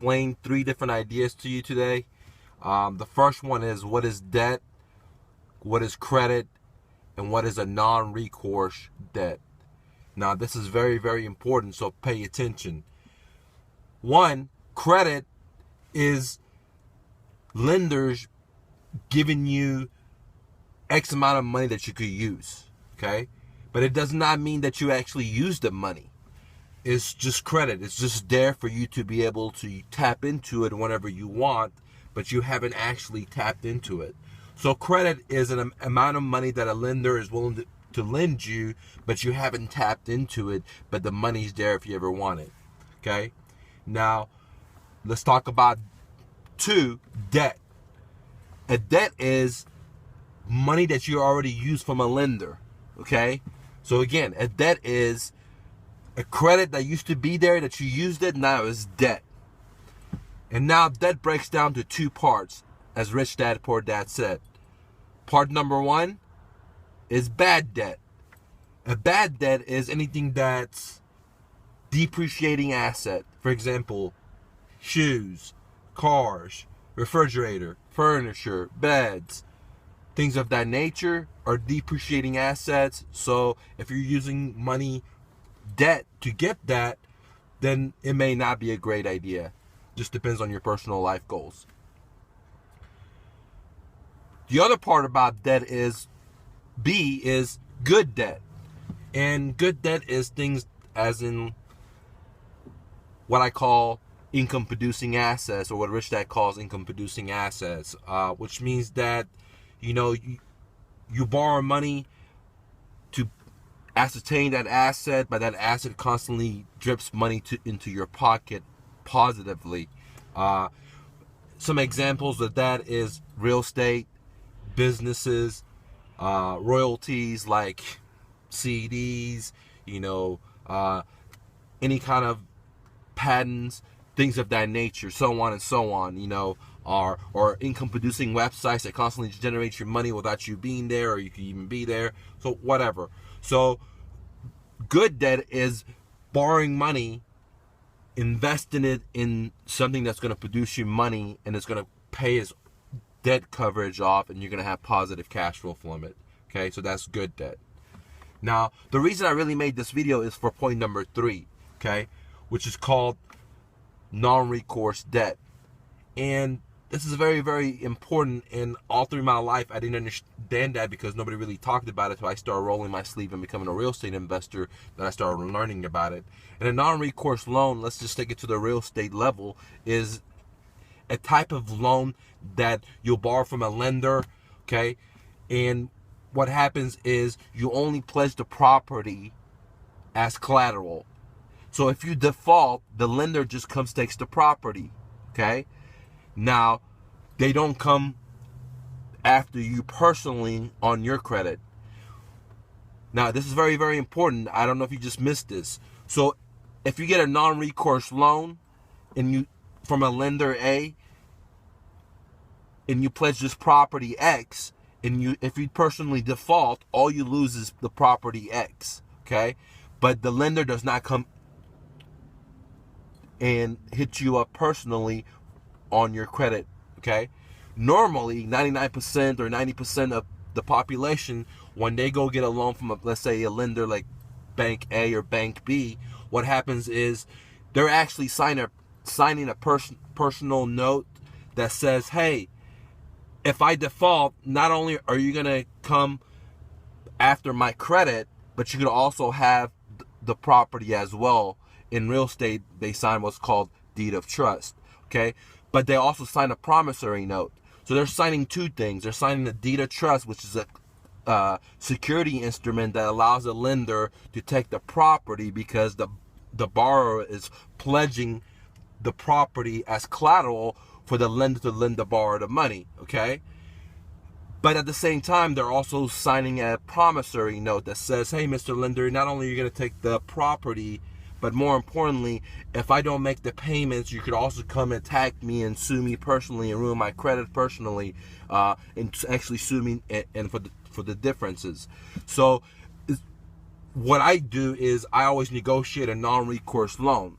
explain 3 different ideas to you today. The first one is, what is debt, what is credit, and what is a non-recourse debt. Now, this is very, very important, so pay attention. One, credit is lenders giving you X amount of money that you could use, okay? But it does not mean that you actually use the money. It's just credit. It's just there for you to be able to tap into it whenever you want, but you haven't actually tapped into it. So credit is an amount of money that a lender is willing to lend you, but you haven't tapped into it, but the money's there if you ever want it, okay? Now, let's talk about 2, debt. A debt is money that you already used from a lender, okay? So again, a debt is a credit that used to be there, that you used it, now is debt. And now debt breaks down to 2 parts, as Rich Dad Poor Dad said. Part number 1 is bad debt. A bad debt is anything that's depreciating asset. For example, shoes, cars, refrigerator, furniture, beds, things of that nature are depreciating assets. So if you're using money, debt, to get that, then it may not be a great idea. Just depends on your personal life goals. The other part about debt is good debt. And good debt is things as in what I call income producing assets, or what Rich Dad calls income producing assets, which means that you borrow money to ascertain that asset, but that asset constantly drips money into your pocket positively. Some examples of that is real estate, businesses, royalties like CDs, any kind of patents, things of that nature, so on and so on, or income producing websites that constantly generate your money without you being there, or you could even be there, so whatever. So good debt is borrowing money, investing it in something that's going to produce you money, and it's going to pay its debt coverage off, and you're going to have positive cash flow from it. Okay, so that's good debt. Now, the reason I really made this video is for point number 3, okay, which is called non-recourse debt. And this is very, very important, and all through my life I didn't understand that because nobody really talked about it until I started rolling my sleeve and becoming a real estate investor, that I started learning about it. And a non-recourse loan, let's just take it to the real estate level, is a type of loan that you'll borrow from a lender, okay? And what happens is you only pledge the property as collateral. So if you default, the lender just comes, takes the property, okay? Now, they don't come after you personally on your credit. Now, this is very, very important. I don't know if you just missed this. So if you get a non-recourse loan and you from a lender A, and you pledge this property X, and if you personally default, all you lose is the property X, okay? But the lender does not come and hit you up personally on your credit, okay? Normally, 99% or 90% of the population, when they go get a loan from, let's say, a lender like Bank A or Bank B, what happens is they're actually signing a personal note that says, hey, if I default, not only are you going to come after my credit, but you could also have the property as well. In real estate, they sign what's called deed of trust, okay? But they also sign a promissory note. So they're signing 2 things. They're signing the deed of trust, which is a security instrument that allows a lender to take the property because the borrower is pledging the property as collateral for the lender to lend the borrower the money, okay? But at the same time, they're also signing a promissory note that says, hey, Mr. Lender, not only are you going to take the property, but more importantly, if I don't make the payments, you could also come attack me and sue me personally and ruin my credit personally, and actually sue me and for the differences. So what I do is I always negotiate a non-recourse loan.